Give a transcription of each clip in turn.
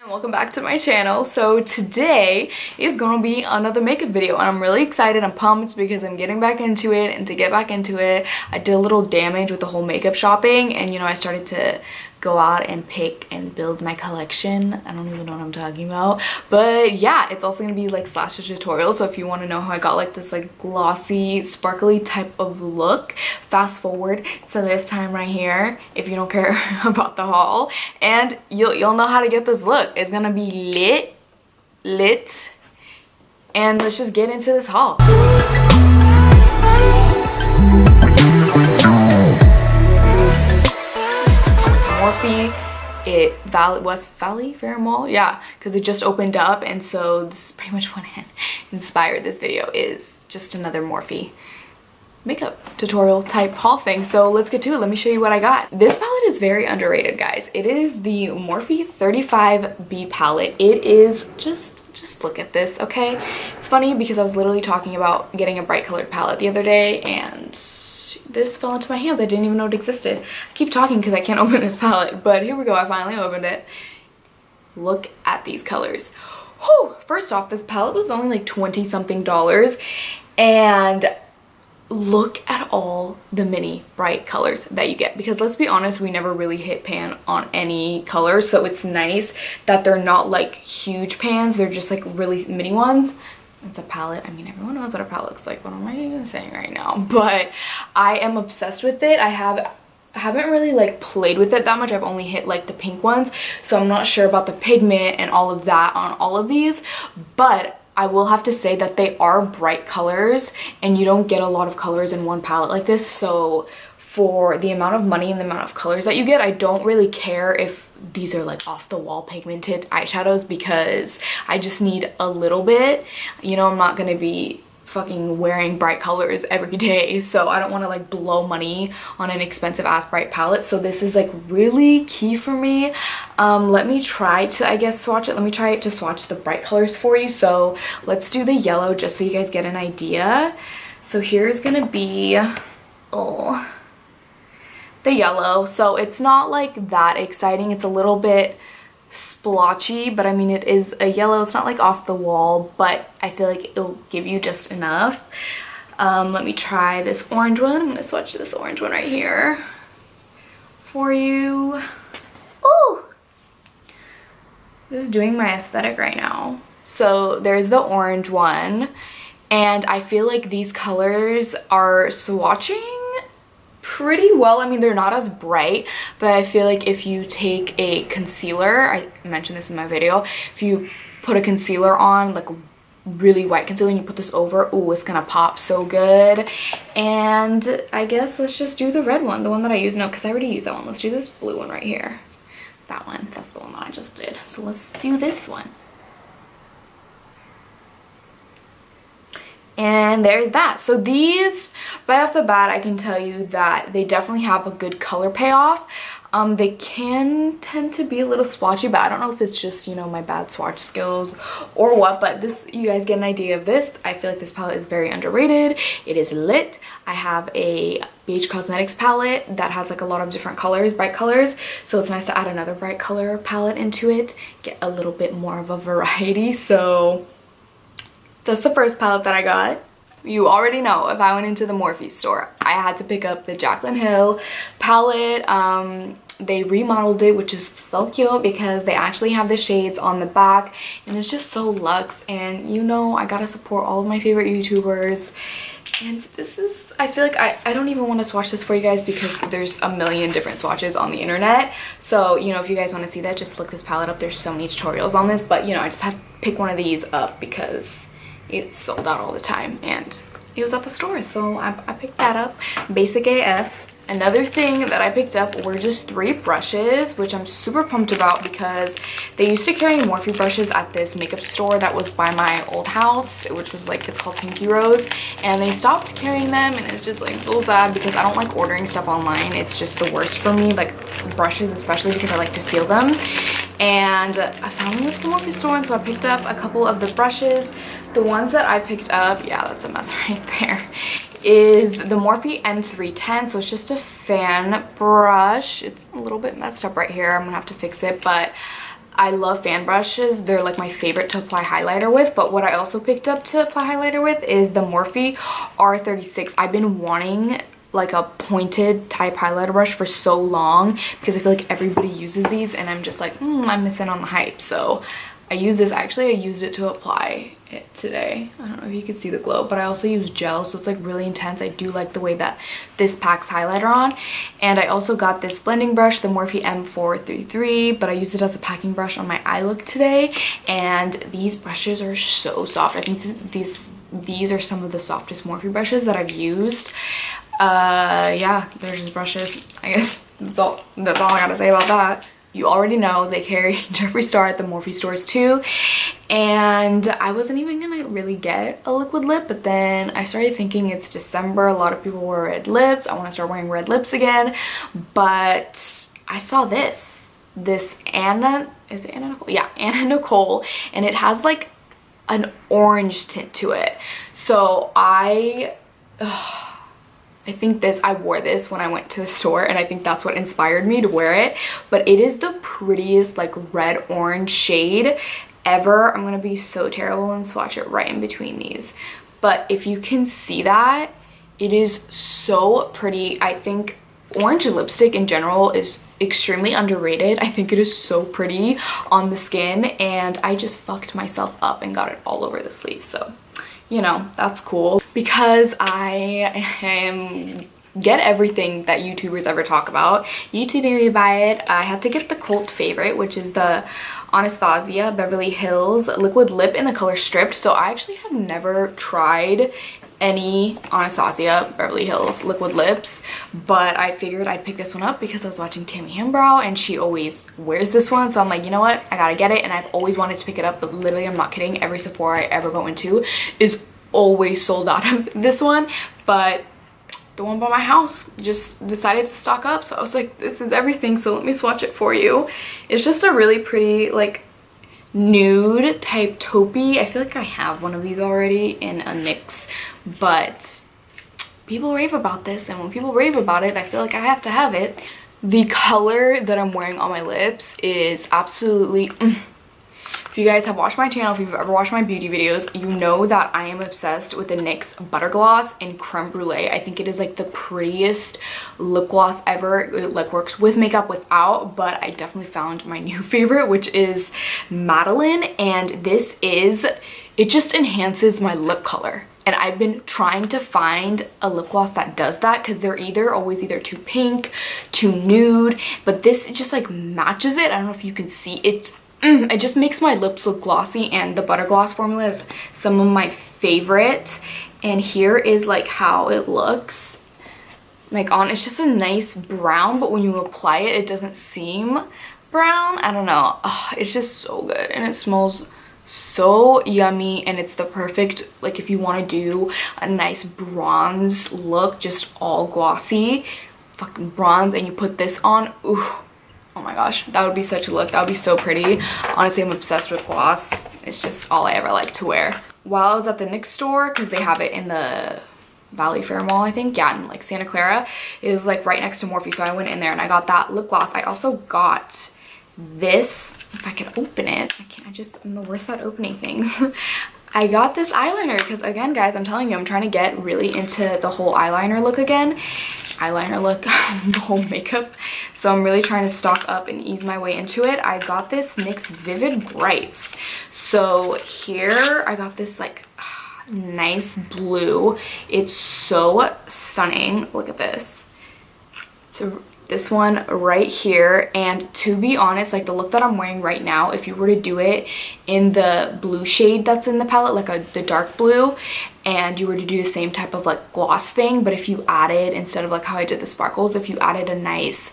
Welcome back to my channel. So today is gonna be another makeup video and I'm really excited. I'm pumped because I'm getting back into it, and to get back into it I did a little damage with the whole makeup shopping, and you know, I started to go out and pick and build my collection. I don't even know what I'm talking about, but yeah, it's also gonna be like slash a tutorial. So if you want to know how I got like this like glossy sparkly type of look, fast forward to this time right here if you don't care about the haul, and you'll know how to get this look. It's gonna be lit, and let's just get into this haul. Morphe, West Valley Fair Mall, yeah, because it just opened up, and so this is pretty much what inspired this video, is just another Morphe makeup tutorial type haul thing. So let's get to it. Let me show you what I got. This palette is very underrated, guys. It is the Morphe 35B palette. It is just look at this, okay? It's funny because I was literally talking about getting a bright colored palette the other day, and this fell into my hands. I didn't even know it existed. I keep talking because I can't open this palette, but here we go. I finally opened it. Look at these colors. Whew. First off, this palette was only like 20 something dollars, and look at all the mini bright colors that you get, because let's be honest, we never really hit pan on any colors, so it's nice that they're not like huge pans. They're just like really mini ones. It's a palette. I mean, everyone knows what a palette looks like. What am I even saying right now? But I am obsessed with it. I haven't really like played with it that much. I've only hit like the pink ones, so I'm not sure about the pigment and all of that on all of these, but I will have to say that they are bright colors, and you don't get a lot of colors in one palette like this. So for the amount of money and the amount of colors that you get, I don't really care if these are like off the wall pigmented eyeshadows, because I just need a little bit. You know, I'm not gonna be fucking wearing bright colors every day, so I don't want to like blow money on an expensive ass bright palette. So this is like really key for me. Let me try to, I guess, swatch it. Let me try to swatch the bright colors for you. So let's do the yellow just so you guys get an idea. So here's gonna be the yellow. So it's not like that exciting. It's a little bit splotchy, but I mean, it is a yellow. It's not like off the wall, but I feel like it'll give you just enough. Let me try this orange one. I'm gonna swatch this orange one right here for you. Oh, just doing my aesthetic right now. So there's the orange one, and I feel like these colors are swatching pretty well. I mean, they're not as bright, but I feel like if you take a concealer, I mentioned this in my video, if you put a concealer on, like really white concealer, and you put this over, ooh, it's gonna pop so good. And I guess let's just do the red one, the one that I used. No, because I already used that one. Let's do this blue one right here. That one, that's the one that I just did. So let's do this one. And there's that. So these, right off the bat, I can tell you that they definitely have a good color payoff. They can tend to be a little splotchy, but I don't know if it's just, you know, my bad swatch skills or what, but this, you guys get an idea of this. I feel like this palette is very underrated. It is lit. I have a Beige Cosmetics palette that has like a lot of different colors, bright colors, so it's nice to add another bright color palette into it, get a little bit more of a variety. So that's the first palette that I got. You already know, if I went into the Morphe store, I had to pick up the Jaclyn Hill palette. They remodeled it, which is so cute because they actually have the shades on the back, and it's just so luxe. And you know, I gotta support all of my favorite YouTubers. And this is, I feel like I don't even want to swatch this for you guys because there's a million different swatches on the internet. So, you know, if you guys want to see that, just look this palette up. There's so many tutorials on this, but you know, I just had to pick one of these up because it's sold out all the time and it was at the store, so I picked that up. Basic AF. Another thing that I picked up were just 3 brushes, which I'm super pumped about because they used to carry Morphe brushes at this makeup store that was by my old house, which was like, it's called Pinky Rose, and they stopped carrying them, and it's just like so sad because I don't like ordering stuff online. It's just the worst for me, like brushes especially, because I like to feel them. And I found them at the Morphe store, and so I picked up a couple of the brushes. The ones that I picked up, yeah, that's a mess right there, is the Morphe M310. So it's just a fan brush. It's a little bit messed up right here. I'm gonna have to fix it, but I love fan brushes. They're like my favorite to apply highlighter with, but what I also picked up to apply highlighter with is the Morphe R36. I've been wanting like a pointed type highlighter brush for so long because I feel like everybody uses these and I'm just like, I'm missing on the hype. So I use this. Actually, I used it to apply it today. I don't know if you can see the glow, but I also use gel, so it's like really intense. I do like the way that this packs highlighter on. And I also got this blending brush, the Morphe M433, but I used it as a packing brush on my eye look today. And these brushes are so soft. I think these are some of the softest Morphe brushes that I've used. Yeah, they're just brushes. I guess that's all I gotta say about that. You already know they carry Jeffree Star at the Morphe stores too. And I wasn't even gonna really get a liquid lip, but then I started thinking it's December. A lot of people wear red lips. I want to start wearing red lips again. But I saw this Anna, is it Anna Nicole? Yeah, Anna Nicole. And it has like an orange tint to it. So I think I wore this when I went to the store, and I think that's what inspired me to wear it. But it is the prettiest like red orange shade ever. I'm gonna be so terrible and swatch it right in between these, but if you can see that, it is so pretty. I think orange lipstick in general is extremely underrated. I think it is so pretty on the skin, and I just fucked myself up and got it all over the sleeve. So you know, that's cool because I get everything that YouTubers ever talk about. YouTube made me buy it. I had to get the cult favorite, which is the Anastasia Beverly Hills liquid lip in the color Stripped. So I actually have never tried any Anastasia Beverly Hills liquid lips, but I figured I'd pick this one up because I was watching Tammy Hambrow and she always wears this one. So I'm like, you know what, I gotta get it. And I've always wanted to pick it up, but literally, I'm not kidding, every Sephora I ever go into is always sold out of this one. But the one by my house just decided to stock up, so I was like, this is everything, so let me swatch it for you. It's just a really pretty like nude type taupey. I feel like I have one of these already in a NYX, but people rave about this, and when people rave about it, I feel like I have to have it. The color that I'm wearing on my lips is absolutely If you guys have watched my channel, if you've ever watched my beauty videos, you know that I am obsessed with the NYX Butter Gloss in Creme Brulee. I think it is like the prettiest lip gloss ever. It like works with makeup, without, but I definitely found my new favorite, which is Madeline, and this is, it just enhances my lip color. And I've been trying to find a lip gloss that does that because they're always either too pink, too nude, but this just like matches it. I don't know if you can see it. It just makes my lips look glossy, and the Butter Gloss formula is some of my favorites. And here is like how it looks like on. It's just a nice brown, but when you apply it, it doesn't seem brown. I don't know. Oh, it's just so good, and it smells so yummy, and it's the perfect, like, if you want to do a nice bronze look, just all glossy fucking bronze, and you put this on. Ooh. Oh my gosh, that would be such a look. That would be so pretty. Honestly, I'm obsessed with gloss. It's just all I ever like to wear. While I was at the NYX store, because they have it in the Valley Fair Mall, I think, yeah, in like Santa Clara, it was like right next to Morphe, so I went in there and I got that lip gloss. I also got this, if I could open it. I'm the worst at opening things. I got this eyeliner because, again, guys, I'm telling you, I'm trying to get really into the whole eyeliner look again. Eyeliner look, the whole makeup. So I'm really trying to stock up and ease my way into it. I got this NYX Vivid Brights. So here I got this like nice blue. It's so stunning. Look at this. So this one right here, and to be honest, like the look that I'm wearing right now, if you were to do it in the blue shade that's in the palette, like the dark blue, and you were to do the same type of like gloss thing, but if you added, instead of like how I did the sparkles, if you added a nice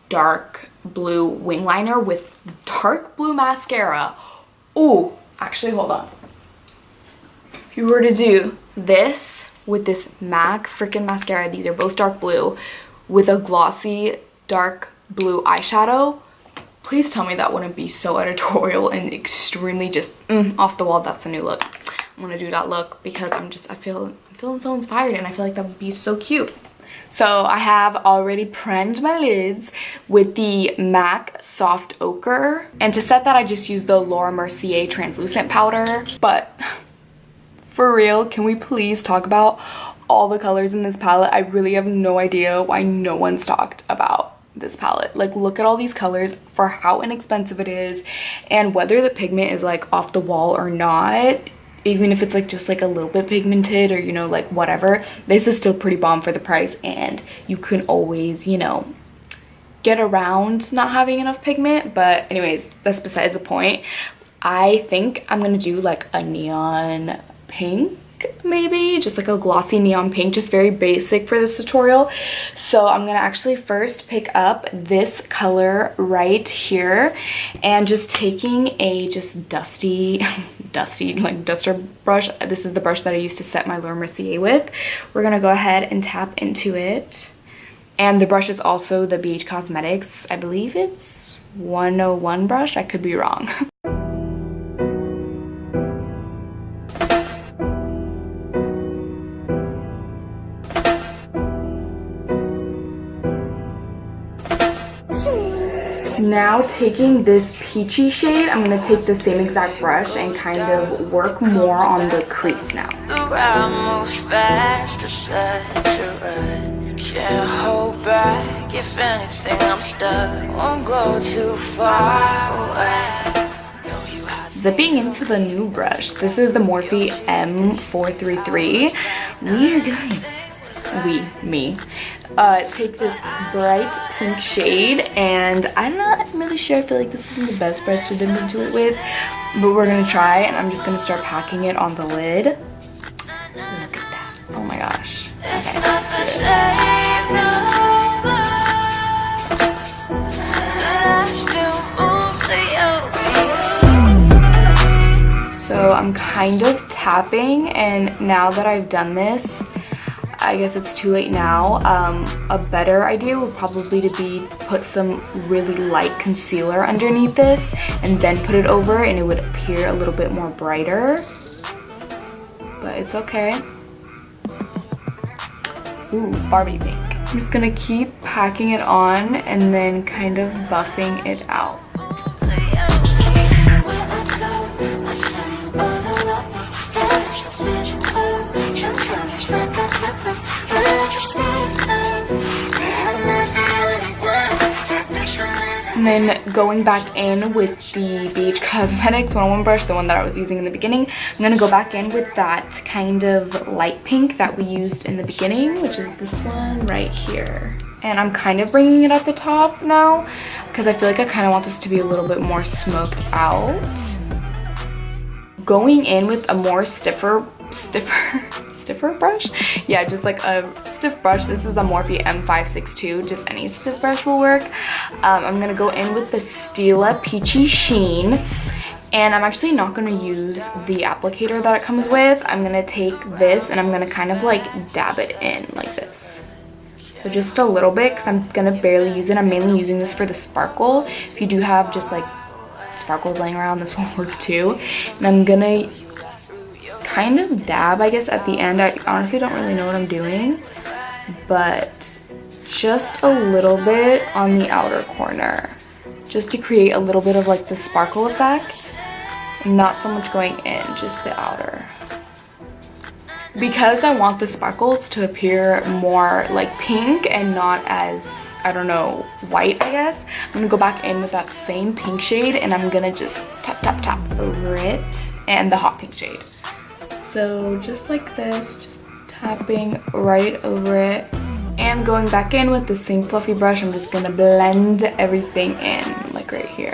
dark blue wing liner with dark blue mascara. Oh, actually, hold on. If you were to do this with this MAC freaking mascara, these are both dark blue, with a glossy dark blue eyeshadow, please tell me that wouldn't be so editorial and extremely just off the wall. That's a new look. I'm gonna do that look because I'm feeling so inspired, and I feel like that would be so cute. So I have already primed my lids with the MAC Soft Ochre. And to set that, I just used the Laura Mercier translucent powder. But for real, can we please talk about all the colors in this palette? I really have no idea why no one's talked about this palette. Like, look at all these colors for how inexpensive it is, and whether the pigment is like off the wall or not. Even if it's like just like a little bit pigmented or, you know, like whatever, this is still pretty bomb for the price, and you can always, you know, get around not having enough pigment. But anyways, that's besides the point. I think I'm gonna do like a neon pink, maybe just like a glossy neon pink, just very basic for this tutorial. So I'm gonna actually first pick up this color right here, and just taking a just dusty like duster brush. This is the brush that I used to set my Laura Mercier with. We're gonna go ahead and tap into it, and the brush is also the BH Cosmetics, I believe it's 101 brush, I could be wrong. Now taking this peachy shade, I'm going to take the same exact brush and kind of work more on the crease now. Can't hold back, if anything I'm stuck, won't go too far away. Zipping into the new brush, this is the Morphe M433. We are going take this bright pink shade, and I'm not really sure, I feel like this isn't the best brush to dip into it with, but we're gonna try, and I'm just gonna start packing it on the lid. Look at that, oh my gosh. Okay. So I'm kind of tapping, and now that I've done this, I guess it's too late now. A better idea would probably be put some really light concealer underneath this and then put it over, and it would appear a little bit more brighter. But it's okay. Ooh, Barbie pink. I'm just gonna keep packing it on and then kind of buffing it out. And then going back in with the BH Cosmetics 101 brush, the one that I was using in the beginning, I'm going to go back in with that kind of light pink that we used in the beginning, which is this one right here. And I'm kind of bringing it at the top now because I feel like I kind of want this to be a little bit more smoked out. Going in with a more stiffer brush, yeah, just like a stiff brush. This is a Morphe M562, just any stiff brush will work. I'm gonna go in with the Stila Peachy Sheen, and I'm actually not gonna use the applicator that it comes with. I'm gonna take this and I'm gonna kind of like dab it in like this. So just a little bit, because I'm gonna barely use it. I'm mainly using this for the sparkle. If you do have just like sparkles laying around, this will work too. And I'm gonna kind of dab, I guess, at the end. I honestly don't really know what I'm doing, but just a little bit on the outer corner, just to create a little bit of like the sparkle effect. Not so much going in, just the outer. Because I want the sparkles to appear more like pink and not as, I don't know, white, I guess, I'm gonna go back in with that same pink shade, and I'm gonna just tap tap tap over it, and the hot pink shade. So just like this, just tapping right over it, and going back in with the same fluffy brush. I'm just gonna blend everything in, like right here.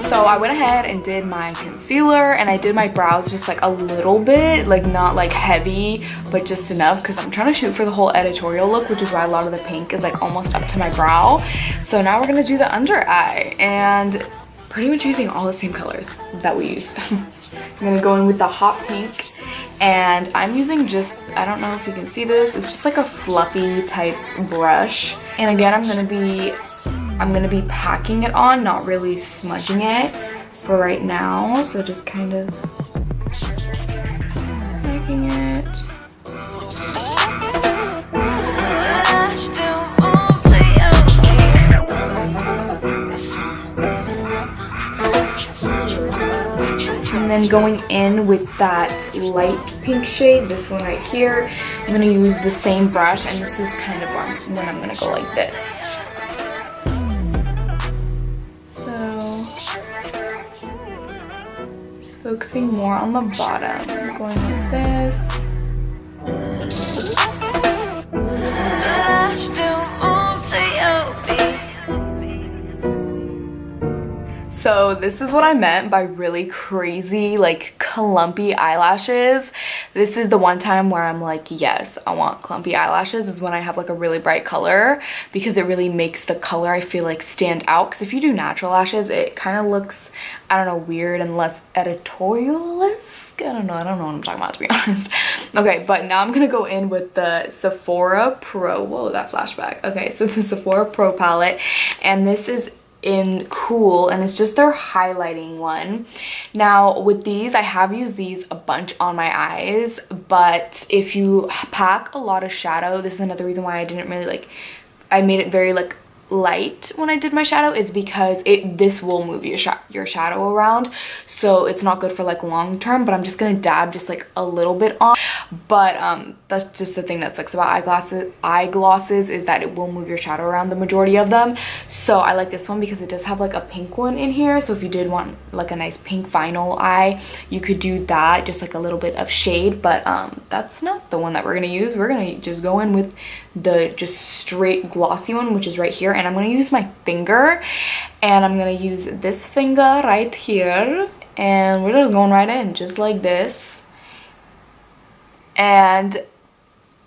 So I went ahead and did my concealer, and I did my brows just like a little bit, like not like heavy, but just enough, because I'm trying to shoot for the whole editorial look, which is why a lot of the pink is like almost up to my brow. So now we're gonna do the under eye, and pretty much using all the same colors that we used. I'm gonna go in with the hot pink, and I'm using just, I don't know if you can see this, it's just like a fluffy type brush. And again, I'm gonna be packing it on, not really smudging it for right now. So just kind of packing it. And then going in with that light pink shade, this one right here, I'm going to use the same brush, and this is kind of when I'm going to go like this. So, just focusing more on the bottom, going like this. So this is what I meant by really crazy, like clumpy eyelashes. This is the one time where I'm like, yes, I want clumpy eyelashes, is when I have like a really bright color, because it really makes the color, I feel like, stand out. Because if you do natural lashes, it kind of looks, I don't know, weird and less editorial-esque. I don't know what I'm talking about, to be honest. Okay, but now I'm gonna go in with the Sephora Pro. Whoa, that flashback. Okay, so the Sephora Pro palette, and this is in Cool, and it's just their highlighting one. Now with these, I have used these a bunch on my eyes, but if you pack a lot of shadow, this is another reason why I didn't really like, I made it very like light when I did my shadow, is because this will move your shadow around, so it's not good for like long term. But I'm just gonna dab just like a little bit on, but that's just the thing that sucks about eyeglosses is that it will move your shadow around, the majority of them. So I like this one because it does have like a pink one in here, so if you did want like a nice pink vinyl eye, you could do that, just like a little bit of shade. But that's not the one that we're gonna use. We're gonna just go in with the just straight glossy one, which is right here, and I'm going to use my finger, and I'm going to use this finger right here, and we're just going right in just like this, and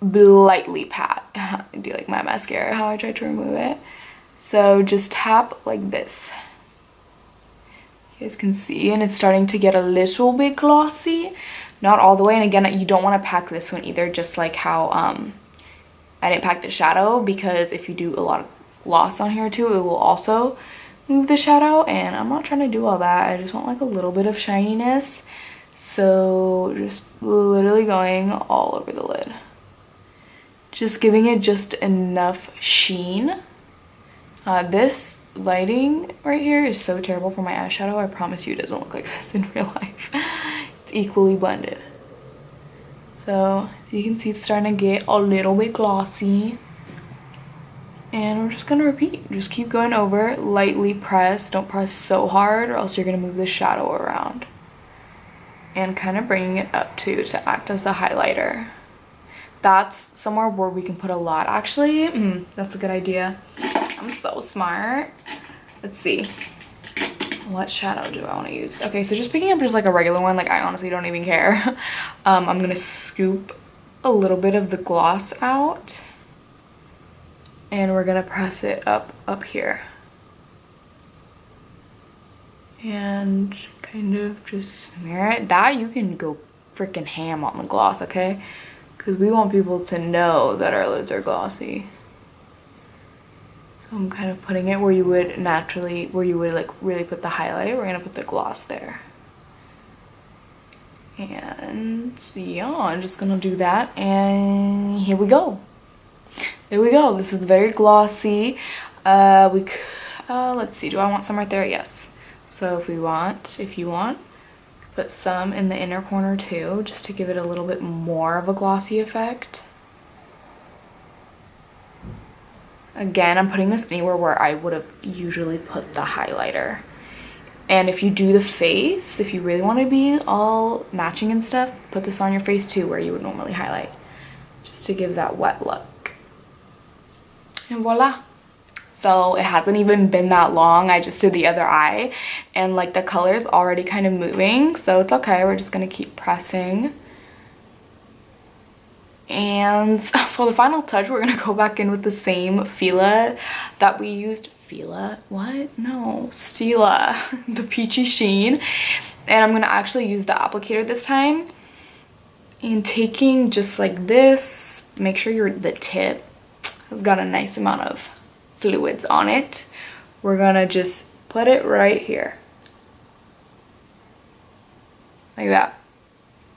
lightly pat. Do you like my mascara, how I tried to remove it? So just tap like this, you guys can see, and it's starting to get a little bit glossy, not all the way. And again, you don't want to pack this one either, just like how I didn't pack the shadow, because if you do a lot of gloss on here too, it will also move the shadow, and I'm not trying to do all that. I just want like a little bit of shininess, so just literally going all over the lid, just giving it just enough sheen. This lighting right here is so terrible for my eyeshadow. I promise you it doesn't look like this in real life. It's equally blended. So you can see it's starting to get a little bit glossy, and we're just gonna repeat, just keep going over, lightly press, don't press so hard or else you're gonna move the shadow around, and kind of bringing it up too to act as the highlighter. That's somewhere where we can put a lot, actually. That's a good idea. I'm so smart. Let's see, what shadow do I want to use? Okay, so just picking up just like a regular one, like I honestly don't even care. I'm gonna scoop a little bit of the gloss out, and we're gonna press it up here, and kind of just smear it. That you can go freaking ham on the gloss, okay? Because we want people to know that our lids are glossy. So I'm kind of putting it where you would naturally, where you would like really put the highlight. We're gonna put the gloss there. And yeah, I'm just gonna do that, and here we go. There we go. This is very glossy. Let's see, do I want some right there? Yes. So if you want, put some in the inner corner too, just to give it a little bit more of a glossy effect. Again, I'm putting this anywhere where I would have usually put the highlighter. And if you do the face, if you really want to be all matching and stuff, put this on your face too, where you would normally highlight, just to give that wet look. And voila. So it hasn't even been that long. I just did the other eye, and like the color's already kind of moving, so it's okay. We're just gonna keep pressing. And for the final touch, we're gonna go back in with the same Fila that we used. Fila? What? No, Stila. The peachy sheen. And I'm gonna actually use the applicator this time. And taking just like this, make sure the tip has got a nice amount of fluids on it. We're gonna just put it right here. Like that.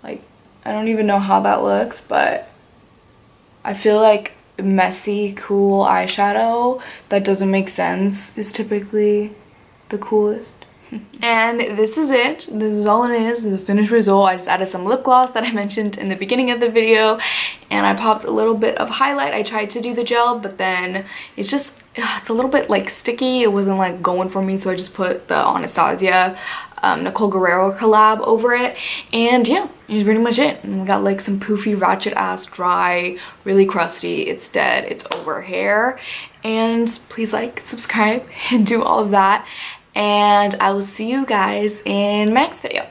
Like I don't even know how that looks, but I feel like messy, cool eyeshadow that doesn't make sense is typically the coolest. And this is it. This is all it is, the finished result. I just added some lip gloss that I mentioned in the beginning of the video, and I popped a little bit of highlight. I tried to do the gel, but then it's just, it's a little bit like sticky. It wasn't like going for me, so I just put the Anastasia Nicole Guerrero collab over it, and yeah, it's pretty much it. And we got like some poofy ratchet ass dry, really crusty, it's dead, it's over hair. And please like, subscribe, and do all of that, and I will see you guys in my next video.